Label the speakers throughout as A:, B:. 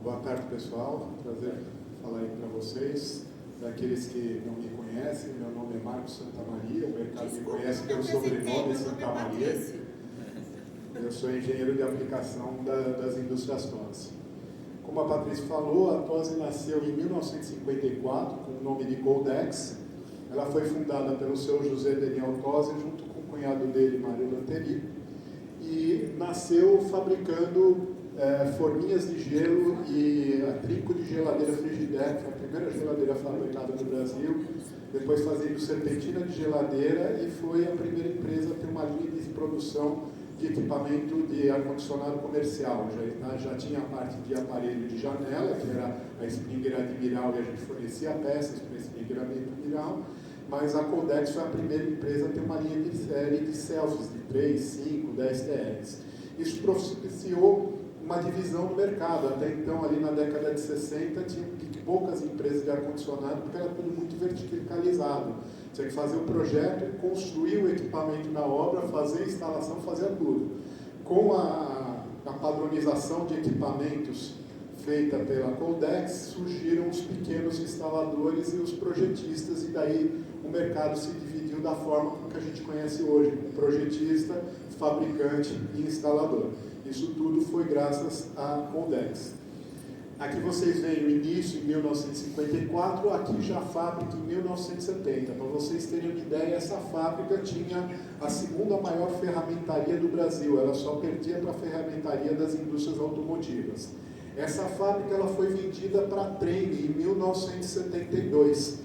A: Boa tarde, pessoal. Prazer falar aí para vocês. Para aqueles que não me conhecem, meu nome é Marcos Santamaria, o mercado me conhece pelo sobrenome Santamaria. Eu sou engenheiro de aplicação das indústrias TOSI. Como a Patrícia falou, a TOSI nasceu em 1954 com o nome de Coldex. Ela foi fundada pelo seu José Daniel TOSI junto com o cunhado dele, Mário Lanteri, e nasceu fabricando forminhas de gelo e trinco de geladeira Frigidaire, que foi a primeira geladeira fabricada no Brasil, depois fazendo serpentina de geladeira, e foi a primeira empresa a ter uma linha de produção de equipamento de ar-condicionado comercial. Já tinha a parte de aparelho de janela, que era a Springer Admiral, e a gente fornecia peças para a Springer Admiral, mas a Coldex foi a primeira empresa a ter uma linha de série de selfies de 3, 5, 10 TRs. Isso propiciou uma divisão do mercado. Até então, ali na década de 60, tinha poucas empresas de ar-condicionado, porque era tudo muito verticalizado. Tinha que fazer o projeto, construir o equipamento na obra, fazer a instalação, fazer tudo. Com a padronização de equipamentos feita pela Coldex, surgiram os pequenos instaladores e os projetistas, e daí o mercado se dividiu da forma como que a gente conhece hoje, com projetista, fabricante e instalador. Isso tudo foi graças à Coldex. Aqui vocês veem o início em 1954, aqui já a fábrica em 1970. Para vocês terem uma ideia, essa fábrica tinha a segunda maior ferramentaria do Brasil, ela só perdia para a ferramentaria das indústrias automotivas. Essa fábrica ela foi vendida para a Trane em 1972,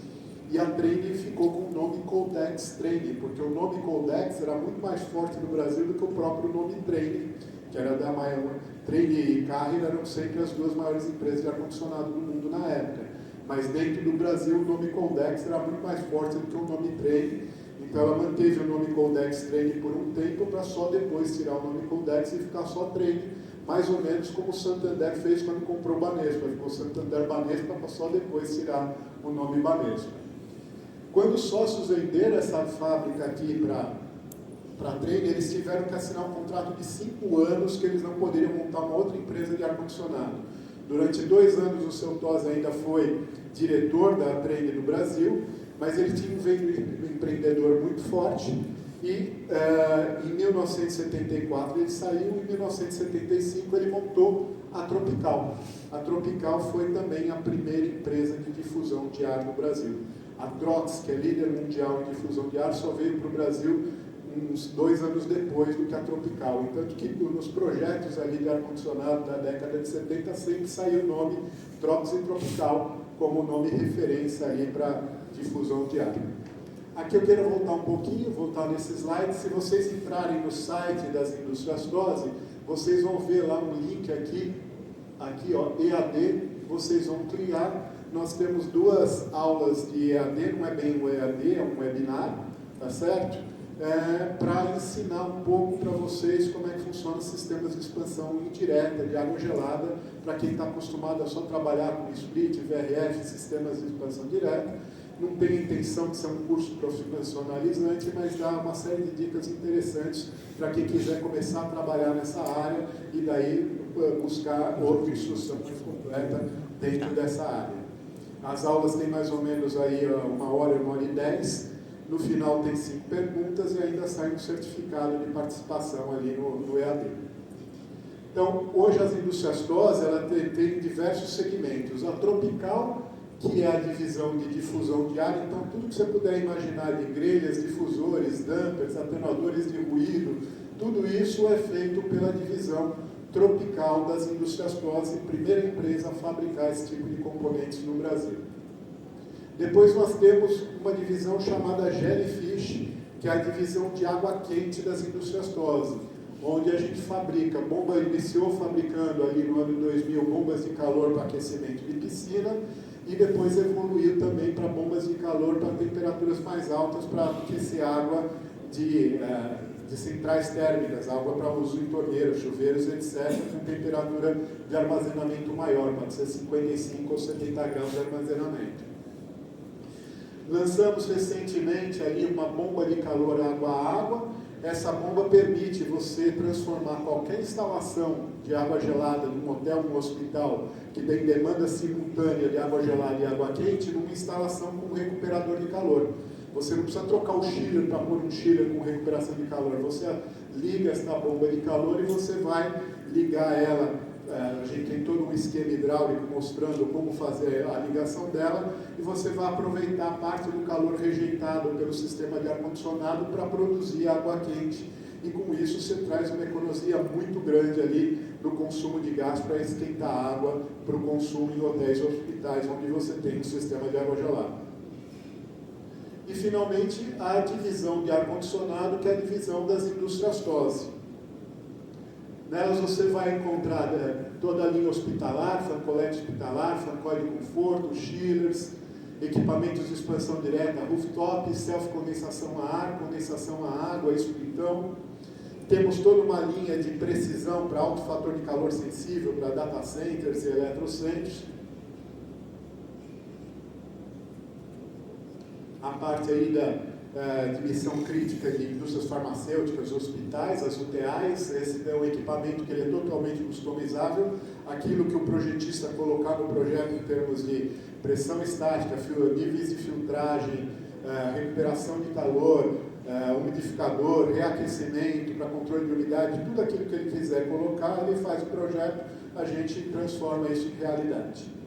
A: e a Trane ficou com o nome Coldex Trane, porque o nome Coldex era muito mais forte no Brasil do que o próprio nome Trane, que era da maior. Trane e Carrier eram sempre as duas maiores empresas de ar-condicionado do mundo na época. Mas dentro do Brasil o nome Coldex era muito mais forte do que o nome Trane. Então ela manteve o nome Coldex Trane por um tempo, para só depois tirar o nome Coldex e ficar só Trane, mais ou menos como o Santander fez quando comprou o Banespa. Ficou Santander Banespa para só depois tirar o nome Banespa. Quando os sócios venderam essa fábrica aqui para a Trane, eles tiveram que assinar um contrato de 5 anos que eles não poderiam montar uma outra empresa de ar-condicionado. Durante 2 anos o seu TOSI ainda foi diretor da Trane no Brasil, mas ele tinha um empreendedor muito forte, e em 1974 ele saiu, e em 1975 ele montou a Tropical. A Tropical foi também a primeira empresa de difusão de ar no Brasil. A Trox, que é líder mundial em difusão de ar, só veio para o Brasil uns 2 anos depois do que a Tropical. Tanto que nos projetos ali de ar-condicionado da década de 70 sempre saiu o nome Trox e Tropical como nome referência aí para difusão de ar. Aqui eu quero voltar um pouquinho, voltar nesse slide. Se vocês entrarem no site das indústrias TOSI, vocês vão ver lá um link aqui ó, EAD, vocês vão clicar. Nós temos 2 aulas de EAD, não é bem um EAD, é um webinar, tá certo? Para ensinar um pouco para vocês como é que funciona sistemas de expansão indireta, de água gelada, para quem está acostumado a só trabalhar com split, VRF, sistemas de expansão direta. Não tem a intenção de ser um curso profissionalizante, mas dá uma série de dicas interessantes para quem quiser começar a trabalhar nessa área e daí buscar outra instrução mais completa dentro dessa área. As aulas têm mais ou menos aí 1 hora, 1 hora e 10. No final tem 5 perguntas e ainda sai um certificado de participação ali no EAD. Então, hoje as indústrias TOSI tem diversos segmentos. A Tropical, que é a divisão de difusão de ar, então tudo que você puder imaginar de grelhas, difusores, dampers, atenuadores de ruído, tudo isso é feito pela divisão Tropical das indústrias TOSI, primeira empresa a fabricar esse tipo de componentes no Brasil. Depois nós temos uma divisão chamada Jellyfish, que é a divisão de água quente das indústrias TOSI, onde a gente fabrica iniciou fabricando ali no ano 2000 bombas de calor para aquecimento de piscina, e depois evoluiu também para bombas de calor para temperaturas mais altas, para aquecer água de centrais térmicas, água para uso em torneiras, chuveiros, etc., com temperatura de armazenamento maior, pode ser 55 ou 70 graus de armazenamento. Lançamos recentemente ali uma bomba de calor água a água, essa bomba permite você transformar qualquer instalação de água gelada num hotel, num hospital, que tem demanda simultânea de água gelada e água quente, numa instalação com recuperador de calor. Você não precisa trocar o chiller para pôr um chiller com recuperação de calor. Você liga esta bomba de calor e você vai ligar ela. A gente tem todo um esquema hidráulico mostrando como fazer a ligação dela, e você vai aproveitar parte do calor rejeitado pelo sistema de ar-condicionado para produzir água quente, e com isso você traz uma economia muito grande ali no consumo de gás para esquentar água para o consumo em hotéis e hospitais, onde você tem um sistema de água gelada. E finalmente a divisão de ar-condicionado, que é a divisão das indústrias TOSI. Nelas você vai encontrar toda a linha hospitalar, fancolete hospitalar, fancoil de conforto, chillers, equipamentos de expansão direta, rooftop, self-condensação a ar, condensação a água, espritão. Temos toda uma linha de precisão para alto fator de calor sensível, para data centers e eletrocentros. A parte aí de missão crítica de indústrias farmacêuticas, hospitais, as UTAs. Esse é um equipamento que ele é totalmente customizável. Aquilo que o projetista colocar no projeto em termos de pressão estática, níveis de filtragem, recuperação de calor, umidificador, reaquecimento para controle de umidade, tudo aquilo que ele quiser colocar, ele faz o projeto, a gente transforma isso em realidade.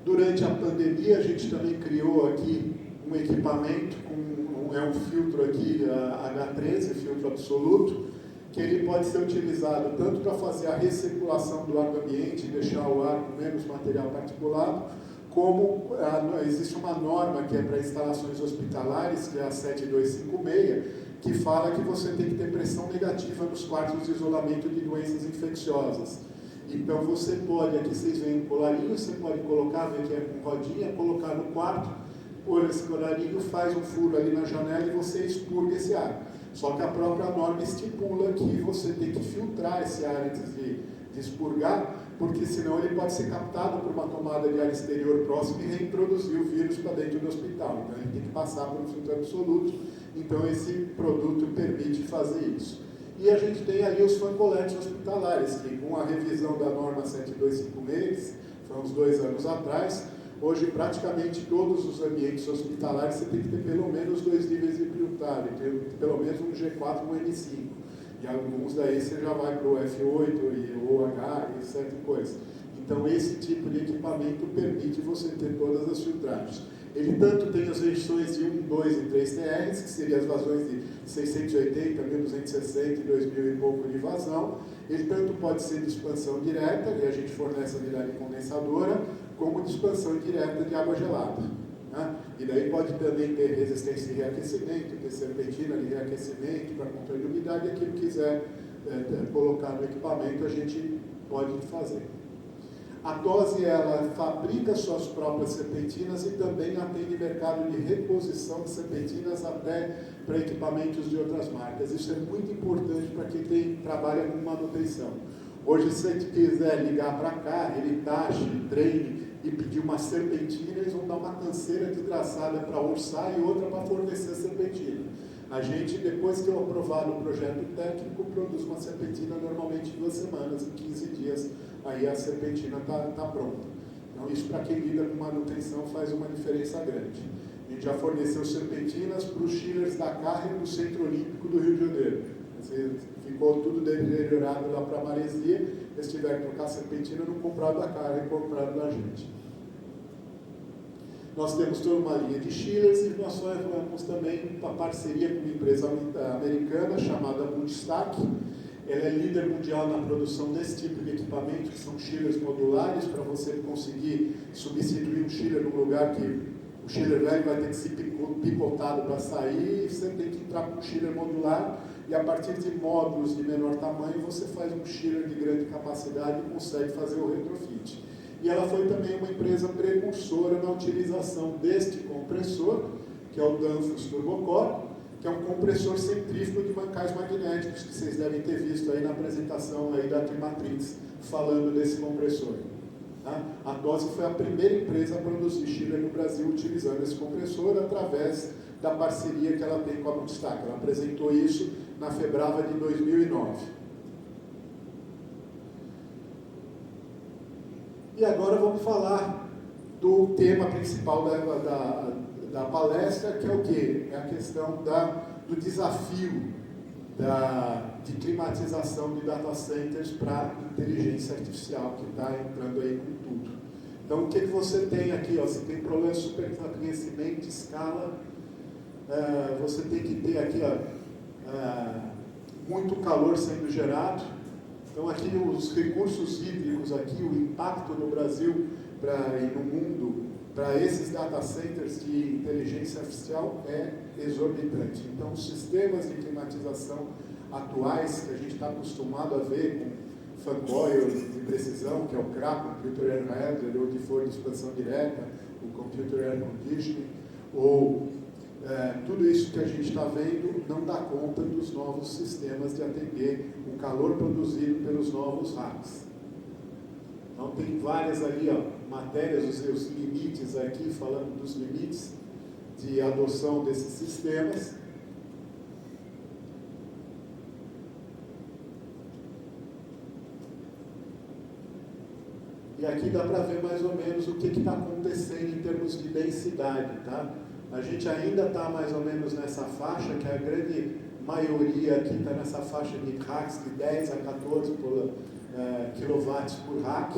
A: Durante a pandemia, a gente também criou aqui um equipamento, um filtro aqui, H13, filtro absoluto, que ele pode ser utilizado tanto para fazer a recirculação do ar do ambiente, deixar o ar com menos material particulado, como existe uma norma que é para instalações hospitalares, que é a 7256, que fala que você tem que ter pressão negativa nos quartos de isolamento de doenças infecciosas. Então você pode, aqui vocês veem um colarinho, você pode colocar, ver que é com rodinha, colocar no quarto, pôr esse colarinho, faz um furo ali na janela e você expurga esse ar. Só que a própria norma estipula que você tem que filtrar esse ar antes de expurgar, porque senão ele pode ser captado por uma tomada de ar exterior próxima e reintroduzir o vírus para dentro do hospital. Então ele tem que passar por um filtro absoluto. Então esse produto permite fazer isso. E a gente tem ali os fancoletes hospitalares, que com a revisão da norma 7256, foi uns 2 anos atrás, hoje praticamente todos os ambientes hospitalares você tem que ter pelo menos 2 níveis de filtragem, pelo menos um G4 ou um N5. E alguns daí você já vai para o F8 ou H e etc. coisa. Então esse tipo de equipamento permite você ter todas as filtragens. Ele tanto tem as versões de 1, 2 e 3 TRs, que seriam as vazões de 680, 1260 e 2000 e pouco de vazão. Ele tanto pode ser de expansão direta, e a gente fornece a unidade condensadora, como de expansão direta de água gelada. Né? E daí pode também ter resistência de reaquecimento, ter serpentina de reaquecimento para controle de umidade, e aquilo que quiser colocar no equipamento a gente pode fazer. A TOSI, ela fabrica suas próprias serpentinas e também atende mercado de reposição de serpentinas até para equipamentos de outras marcas. Isso é muito importante para quem trabalha com manutenção. Hoje, se a gente quiser ligar para cá, ele taxe, treine e pedir uma serpentina, eles vão dar uma canseira desgraçada para orçar e outra para fornecer serpentina. A gente, depois que eu aprovar o projeto técnico, produz uma serpentina normalmente em 2 semanas, em 15 dias, aí a serpentina está pronta. Então isso para quem lida com manutenção faz uma diferença grande. A gente já forneceu serpentinas para os chillers da Carre e do Centro Olímpico do Rio de Janeiro. Ficou tudo deteriorado lá para a Maresia, eles tiveram que trocar a serpentina, não compraram da Carre, compraram da gente. Nós temos toda uma linha de chillers e nós fazemos também uma parceria com uma empresa americana chamada Multistack. Ela é líder mundial na produção desse tipo de equipamento, que são chillers modulares, para você conseguir substituir um chiller num lugar que o chiller velho vai ter que ser picotado para sair, e você tem que entrar com um chiller modular, e a partir de módulos de menor tamanho você faz um chiller de grande capacidade e consegue fazer o retrofit. E ela foi também uma empresa precursora na utilização deste compressor, que é o Danfoss Turbocore, que é um compressor centrífugo de bancais magnéticos, que vocês devem ter visto aí na apresentação aí da Trimatrix, falando desse compressor. Tá? A TOSI foi a primeira empresa a produzir chiller no Brasil utilizando esse compressor através da parceria que ela tem com a Multistack. Ela apresentou isso na Febrava de 2009. E agora vamos falar do tema principal da palestra, que é o quê? É a questão do desafio de climatização de data centers para inteligência artificial, que está entrando aí com tudo. Então, o que você tem aqui? Você tem problema de superaquecimento de escala, você tem que ter aqui muito calor sendo gerado. Então, aqui os recursos hídricos, aqui, o impacto no Brasil e no mundo para esses data centers de inteligência artificial é exorbitante. Então, os sistemas de climatização atuais que a gente está acostumado a ver com fan coil de precisão, que é o CRA, Computer Air Handler, ou de forno de expansão direta, o Computer Air Conditioning, ou tudo isso que a gente está vendo não dá conta dos novos sistemas de atender o calor produzido pelos novos racks. Então, tem várias ali, matérias, os seus limites aqui, falando dos limites de adoção desses sistemas. E aqui dá para ver mais ou menos o que está acontecendo em termos de densidade, tá? A gente ainda está mais ou menos nessa faixa, que a grande maioria aqui está nessa faixa de racks de 10 a 14 quilowatts por rack,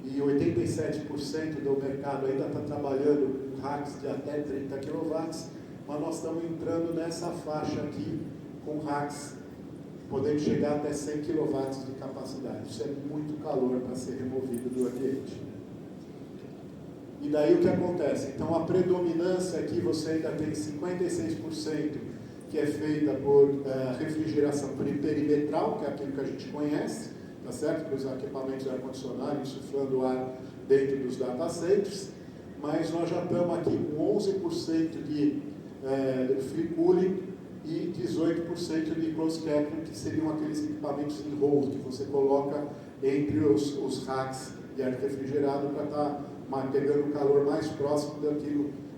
A: e 87% do mercado ainda está trabalhando com racks de até 30 quilowatts, mas nós estamos entrando nessa faixa aqui com racks podendo chegar até 100 quilowatts de capacidade. Isso é muito calor para ser removido do ambiente. E daí o que acontece? Então, a predominância aqui, você ainda tem 56% que é feita por refrigeração perimetral, que é aquilo que a gente conhece, tá certo? Para os equipamentos de ar-condicionado, insuflando ar dentro dos data centers, mas nós já estamos aqui com 11% de free cooling e 18% de closed capacity, que seriam aqueles equipamentos em roll que você coloca entre os racks de ar refrigerado para estar pegando o calor mais próximo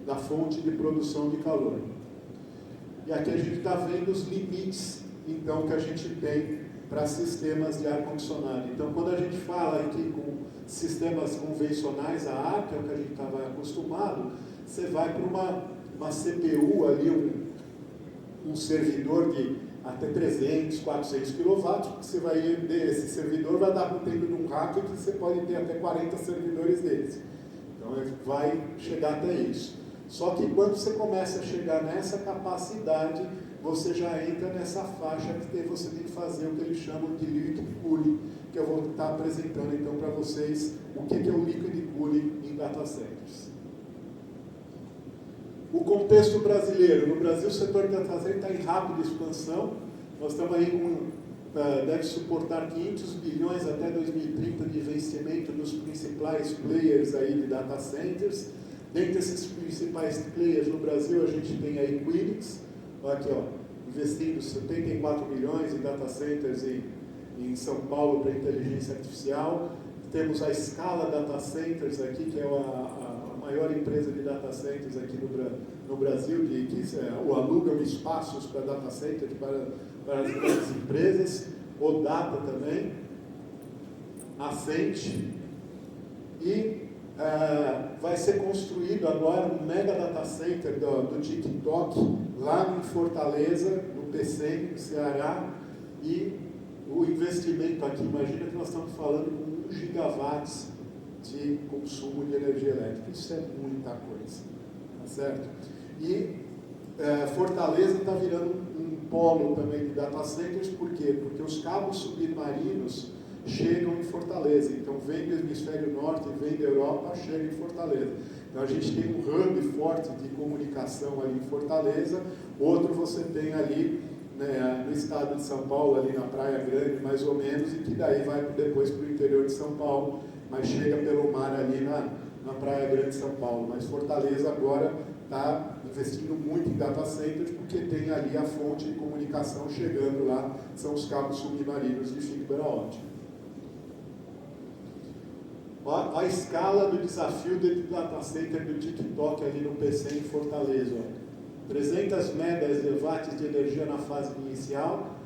A: da fonte de produção de calor. E aqui a gente está vendo os limites, então, que a gente tem para sistemas de ar-condicionado. Então, quando a gente fala aqui com sistemas convencionais a ar, que é o que a gente estava acostumado, você vai para uma CPU ali, um servidor de até 300, 400 kW, porque você vai esse servidor vai dar dentro de um rack que você pode ter até 40 servidores deles. Então, vai chegar até isso. Só que quando você começa a chegar nessa capacidade, você já entra nessa faixa que você tem que fazer o que eles chamam de liquid cooling, que eu vou estar apresentando então para vocês o que é o liquid cooling em data centers. O contexto brasileiro. No Brasil, o setor de data center está em rápida expansão. Nós estamos aí deve suportar 500 bilhões até 2030 de investimento nos principais players aí de data centers. Dentre esses principais players no Brasil, a gente tem a Equinix, aqui, investindo 74 milhões em data centers em São Paulo para inteligência artificial. Temos a Scala Data Centers aqui, que é a maior empresa de data centers aqui no Brasil, que alugam espaços para data centers para as grandes empresas. O Data também, a Cente, e vai ser construído agora um mega data center do TikTok lá em Fortaleza, no PC, no Ceará, e o investimento aqui, imagina que nós estamos falando com 1 gigawatts de consumo de energia elétrica. Isso é muita coisa, tá certo? E Fortaleza está virando um polo também de data centers, por quê? Porque os cabos submarinos chegam em Fortaleza, então vem do hemisfério norte, vem da Europa, chega em Fortaleza. Então a gente tem um hub forte de comunicação ali em Fortaleza, outro você tem ali no estado de São Paulo, ali na Praia Grande, mais ou menos, e que daí vai depois para o interior de São Paulo, mas chega pelo mar ali na Praia Grande de São Paulo. Mas Fortaleza agora está investindo muito em data centers, porque tem ali a fonte de comunicação chegando lá, são os cabos submarinos de fibra ótica. A escala do desafio de data center do TikTok ali no PC em Fortaleza. 300 megawatts de energia na fase inicial,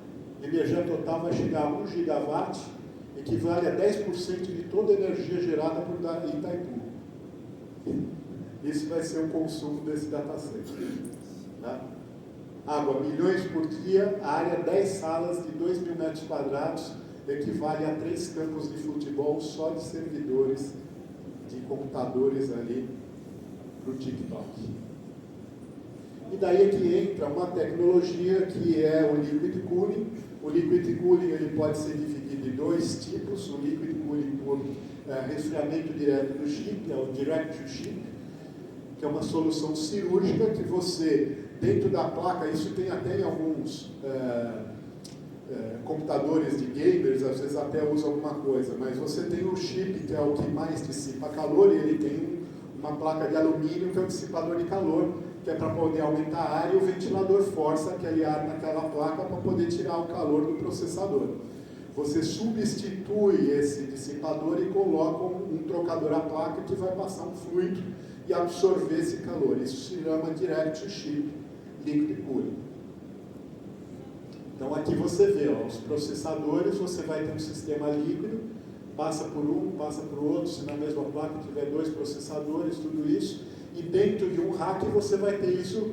A: a energia total vai chegar a 1 gigawatt, equivale a 10% de toda a energia gerada por Itaipu. Isso vai ser o consumo desse data center. Tá? Água, milhões por dia, a área 10 salas de 2.000 metros quadrados, equivale a 3 campos de futebol só de servidores, de computadores ali para o TikTok. E daí é que entra uma tecnologia que é o Liquid Cooling. O Liquid Cooling ele pode ser dividido em dois tipos, o Liquid Cooling por resfriamento direto do chip, é o Direct to Chip, que é uma solução cirúrgica que você, dentro da placa, isso tem até em alguns computadores de gamers, às vezes até usa alguma coisa, mas você tem o chip, que é o que mais dissipa calor, e ele tem uma placa de alumínio, que é o dissipador de calor, que é para poder aumentar a área, e o ventilador força aquele ar naquela placa para poder tirar o calor do processador. Você substitui esse dissipador e coloca um trocador à placa que vai passar um fluido e absorver esse calor. Isso se chama Direct to Chip Liquid Cooling. Então aqui você vê, ó, os processadores, você vai ter um sistema líquido, passa por um, passa por outro, se na mesma placa tiver 2 processadores, tudo isso, e dentro de um rack você vai ter isso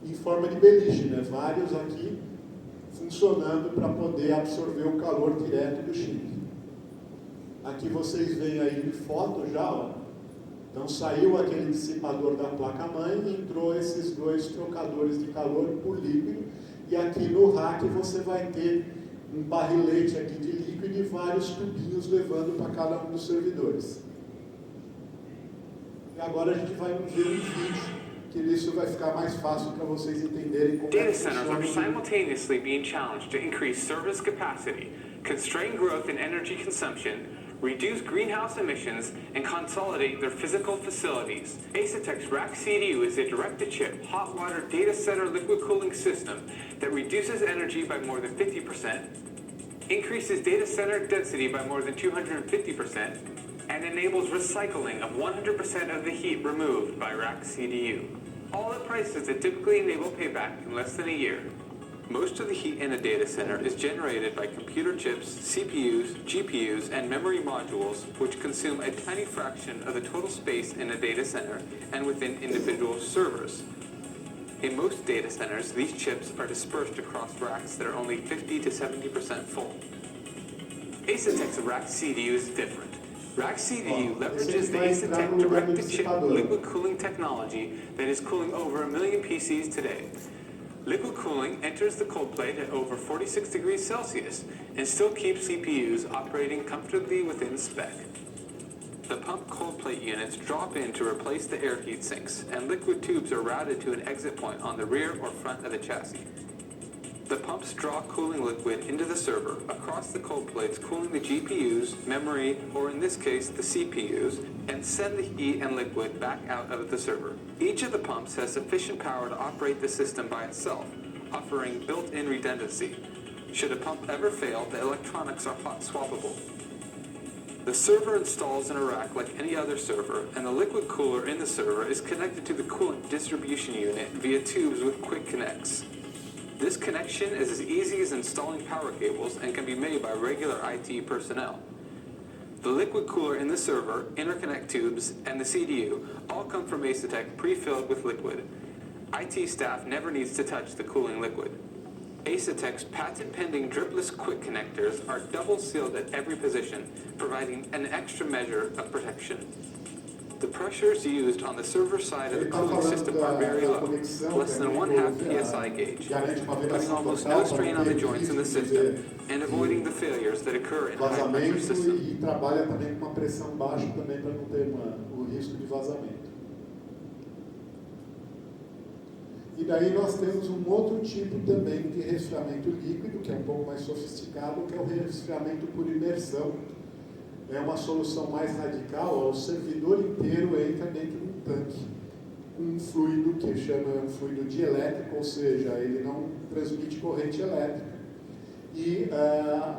A: em forma de beliche, né? Vários aqui funcionando para poder absorver o calor direto do chip. Aqui vocês veem aí de foto já, ó. Então saiu aquele dissipador da placa-mãe e entrou esses 2 trocadores de calor por líquido, e aqui no rack você vai ter um barrilete aqui de líquido e vários tubinhos levando para cada um dos servidores. E agora a gente vai ver um vídeo, que isso vai ficar mais fácil para vocês entenderem como
B: Data centers are simultaneously being challenged to increase service capacity, constrain growth in energy consumption, reduce greenhouse emissions, and consolidate their physical facilities. Asetek's Rack CDU is a direct-to-chip, hot water data center liquid cooling system that reduces energy by more than 50%, increases data center density by more than 250%, and enables recycling of 100% of the heat removed by Rack CDU. All at prices that typically enable payback in less than a year. Most of the heat in a data center is generated by computer chips, CPUs, GPUs, and memory modules, which consume a tiny fraction of the total space in a data center and within individual servers. In most data centers, these chips are dispersed across racks that are only 50 to 70% full. Asetek's Rack CDU is different. Rack CDU leverages the Asetek direct-to-chip liquid cooling technology that is cooling over 1 million PCs today. Liquid cooling enters the cold plate at over 46 degrees Celsius and still keeps CPUs operating comfortably within spec. The pump cold plate units drop in to replace the air heat sinks, and liquid tubes are routed to an exit point on the rear or front of the chassis. The pumps draw cooling liquid into the server across the cold plates, cooling the GPUs, memory, or in this case the CPUs, and send the heat and liquid back out of the server. Each of the pumps has sufficient power to operate the system by itself, offering built-in redundancy. Should a pump ever fail, the electronics are hot swappable. The server installs in a rack like any other server, and the liquid cooler in the server is connected to the coolant distribution unit via tubes with quick connects. This connection is as easy as installing power cables and can be made by regular IT personnel. The liquid cooler in the server, interconnect tubes, and the CDU all come from Asetek pre-filled with liquid. IT staff never needs to touch the cooling liquid. Asetek's patent-pending dripless quick connectors are double sealed at every position, providing an extra measure of protection. The pressures used on the server side of the cooling system are very low, less than 1/2 psi gauge, putting almost no strain on the joints in the system and avoiding the failures that occur in a high-pressure system.
A: E trabalha também com uma pressão baixa também para não ter o risco de vazamento. E daí nós temos um outro tipo também de resfriamento líquido, que é um pouco mais sofisticado, que é o resfriamento por imersão. É uma solução mais radical, o servidor inteiro entra dentro de um tanque, com um fluido que chama um fluido dielétrico, ou seja, ele não transmite corrente elétrica. E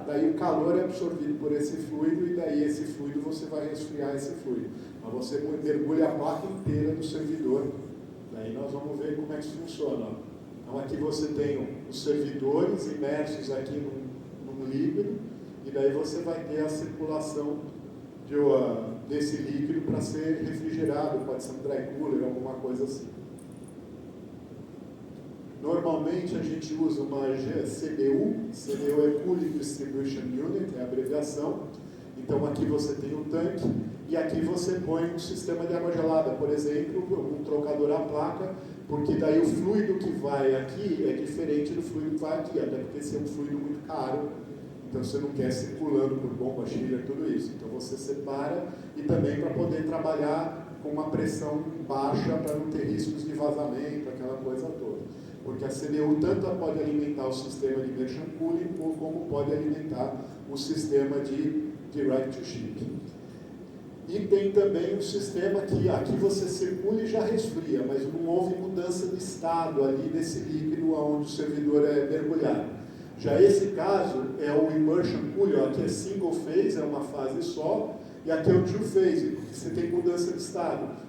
A: daí o calor é absorvido por esse fluido, e daí esse fluido você vai resfriar esse fluido. Mas você mergulha a placa inteira do servidor, daí Aí nós vamos ver como é que isso funciona. Então aqui você tem os servidores imersos aqui num líquido, e daí você vai ter a circulação desse líquido para ser refrigerado, pode ser um dry cooler, alguma coisa assim. Normalmente a gente usa uma CDU é Cooling Distribution Unit, é a abreviação. Então aqui você tem um tanque e aqui você põe um sistema de água gelada, por exemplo, um trocador à placa, porque daí o fluido que vai aqui é diferente do fluido que vai aqui, até porque esse é um fluido muito caro, então você não quer circulando por bomba, chiller, tudo isso. Então você separa, e também para poder trabalhar com uma pressão baixa para não ter riscos de vazamento, aquela coisa toda. Porque a CDU tanto pode alimentar o sistema de immersion cooling, como pode alimentar o sistema de direct to chip. E tem também um sistema que aqui você circula e já resfria, mas não houve mudança de estado ali desse líquido onde o servidor é mergulhado. Já esse caso é o immersion cooling, aqui é single phase, é uma fase só, e aqui é o two phase, porque você tem mudança de estado.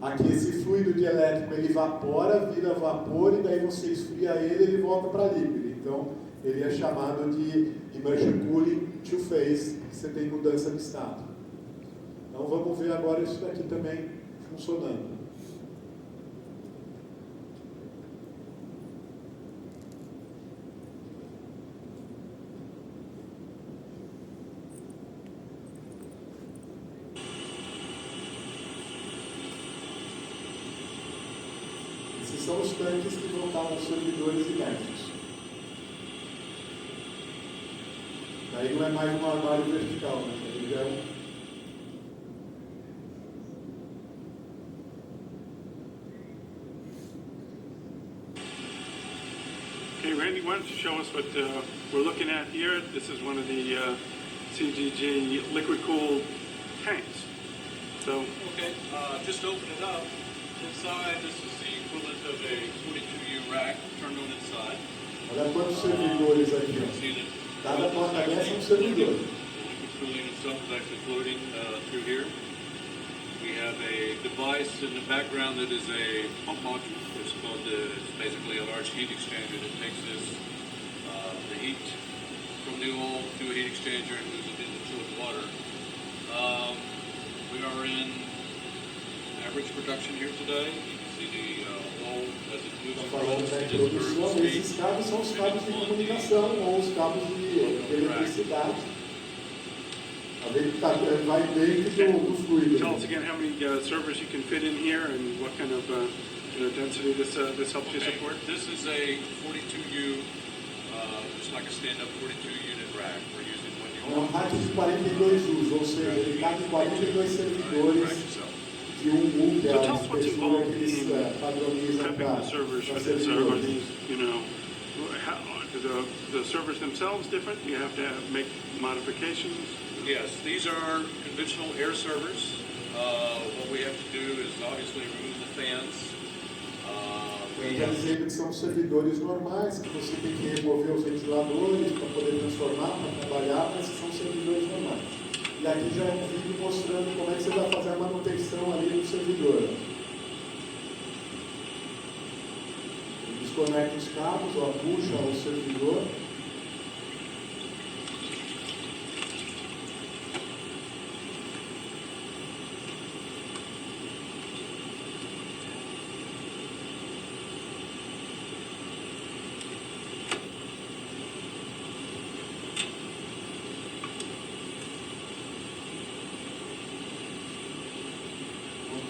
A: Aqui esse fluido dielétrico ele evapora, vira vapor, e daí você esfria ele e ele volta para líquido. Então ele é chamado de immersion cooling two phase, que você tem mudança de estado. Então vamos ver agora isso daqui também funcionando. Esses são os tanques que vão estar nos servidores imersos. Daí não é mais um armário vertical, né? Ele já é um...
C: Okay, Randy, why don't you show us what we're looking at here? This is one of the CGG liquid-cooled tanks. So,
D: okay, just to open it up. Inside, this is the equivalent of a 42U rack turned on its side.
A: Olha quantos servidores aqui, ó. Cada placa dessa é um servidor.
D: The liquid cooling itself is actually floating through here. We have a device in the background that is a pump module. It's basically a large heat exchanger that takes the heat from the oil through a heat exchanger and moves it into chilled water. We are in average production here today. You can see the oil as it moves across.
A: Falando da introdução, esses cabos são os cabos de comunicação ou os cabos de eletricidade. Vai dentro do fluido.
C: tell us again how many servers you can fit in here and what kind of density this helps you support.
D: This is a 42U, just like a stand-up 42 unit rack. We're using when you
A: É um rack de 42 usos, ou seja, ele cabe 42 servidores de U, que é a espessura que eles padronizam para servidores.
C: The servers themselves different? You have to make modifications?
D: Yes, these are conventional air servers. What we have to do is obviously remove the fans.
A: Quer dizer que são servidores normais, que você tem que remover os ventiladores para poder transformar, para trabalhar, mas são servidores normais. E aqui já é um vídeo mostrando como é que você vai fazer a manutenção ali no servidor. Desconecta os cabos, ó, puxa o servidor.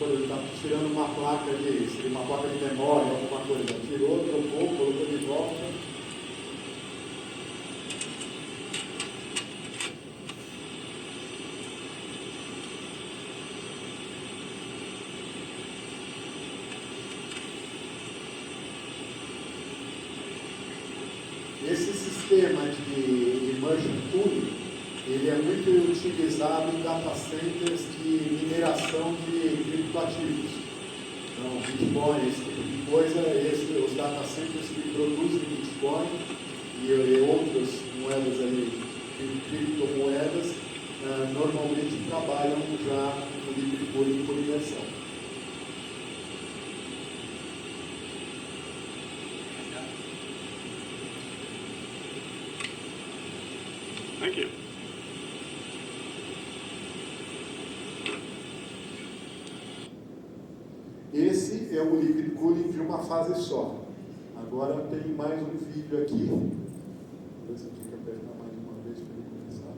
A: Ele está tirando uma placa de memória, alguma coisa. Tirou, trocou, colocou de volta. Esse sistema de immersion cooling, ele é muito utilizado em data centers de mineração de criptoativos. Então, Bitcoin, esse tipo de coisa, os data centers que produzem Bitcoin e outras moedas aí, criptomoedas, normalmente trabalham já com liquid cooling por imersão.
C: Thank you.
A: Esse é o liquid cooling de uma fase só. Agora tem mais um vídeo aqui. Vamos ver se eu tenho que apertar mais uma vez para ele começar.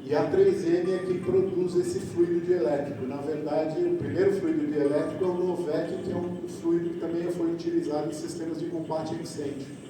A: E a 3M é que produz esse fluido dielétrico. Na verdade, o primeiro fluido dielétrico é o Novec, que é um fluido que também foi utilizado em sistemas de combate a incêndio.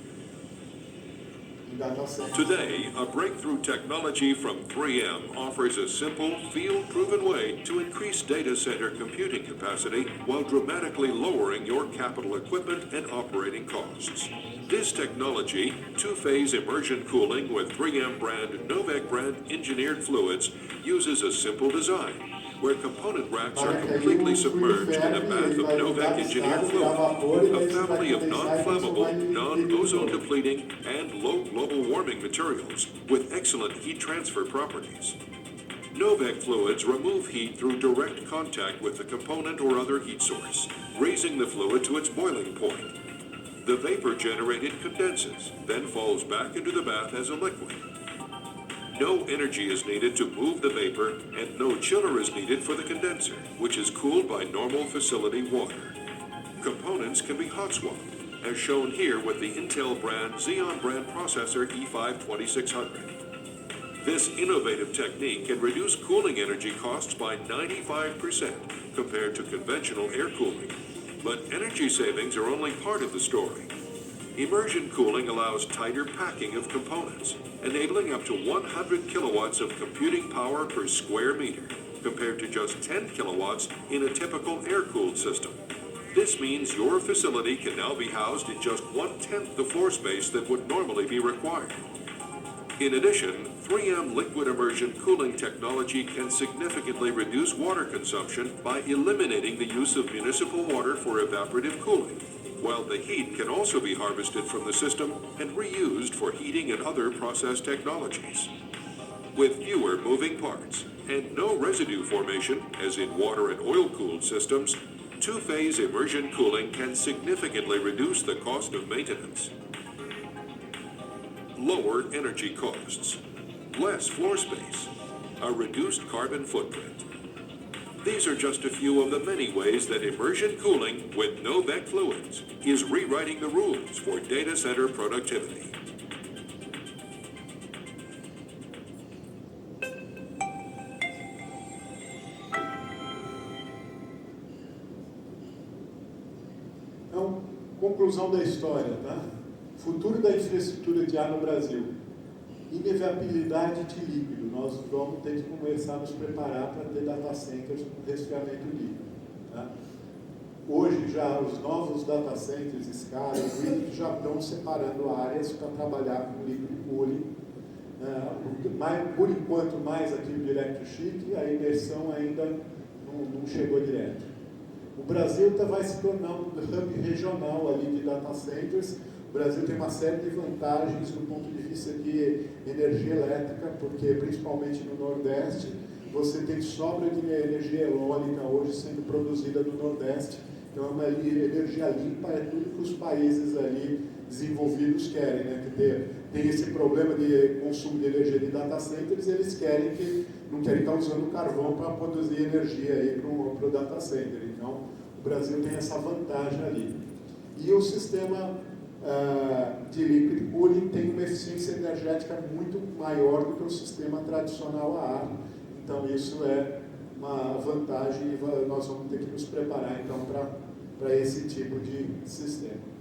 E: Today, a breakthrough technology from 3M offers a simple, field-proven way to increase data center computing capacity while dramatically lowering your capital equipment and operating costs. This technology, two-phase immersion cooling with 3M brand Novec brand engineered fluids, uses a simple design where component racks are completely submerged in a bath of Novec engineered fluid, a family of non-flammable, non-ozone depleting, and low global warming materials with excellent heat transfer properties. Novec fluids remove heat through direct contact with the component or other heat source, raising the fluid to its boiling point. The vapor generated condenses, then falls back into the bath as a liquid. No energy is needed to move the vapor, and no chiller is needed for the condenser, which is cooled by normal facility water. Components can be hot swapped, as shown here with the Intel brand Xeon brand processor E5-2600. This innovative technique can reduce cooling energy costs by 95% compared to conventional air cooling. But energy savings are only part of the story. Immersion cooling allows tighter packing of components, enabling up to 100 kilowatts of computing power per square meter, compared to just 10 kilowatts in a typical air-cooled system. This means your facility can now be housed in just 1/10 the floor space that would normally be required. In addition, 3M liquid immersion cooling technology can significantly reduce water consumption by eliminating the use of municipal water for evaporative cooling, while the heat can also be harvested from the system and reused for heating and other process technologies. With fewer moving parts and no residue formation, as in water and oil-cooled systems, two-phase immersion cooling can significantly reduce the cost of maintenance. Lower energy costs, less floor space, a reduced carbon footprint. These are just a few of the many ways that immersion cooling with Novec fluids is rewriting the rules for data center productivity.
A: Então, conclusão da história, tá? Futuro da infraestrutura de ar no Brasil. Inevitabilidade de líquido. Nós vamos ter que começar a nos preparar para ter data centers com resfriamento líquido. Tá? Hoje já os novos data centers, Scala, Grid, já estão separando áreas para trabalhar com liquid cooling. Por enquanto, mais aqui o Direct Sheet, a imersão ainda não chegou direto. O Brasil vai se tornar um hub regional ali de data centers. O Brasil tem uma série de vantagens do ponto de vista de energia elétrica, porque principalmente no Nordeste, você tem sobra de energia eólica hoje sendo produzida no Nordeste. Então é uma energia limpa, é tudo que os países ali desenvolvidos querem, né? Que tem esse problema de consumo de energia de data centers, eles não querem estar usando carvão para produzir energia aí para o data center. Então o Brasil tem essa vantagem ali. E o sistema de liquid cooling tem uma eficiência energética muito maior do que o sistema tradicional a ar. Então isso é uma vantagem e nós vamos ter que nos preparar então para esse tipo de sistema.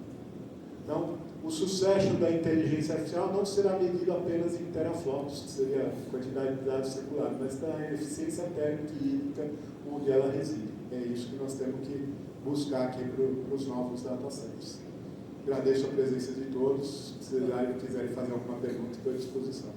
A: Então, o sucesso da inteligência artificial não será medido apenas em teraflops, que seria a quantidade de dados circulados, mas da eficiência térmica e hídrica onde ela reside. É isso que nós temos que buscar aqui para os novos data centers. Agradeço a presença de todos. Se quiserem fazer alguma pergunta, estou à disposição.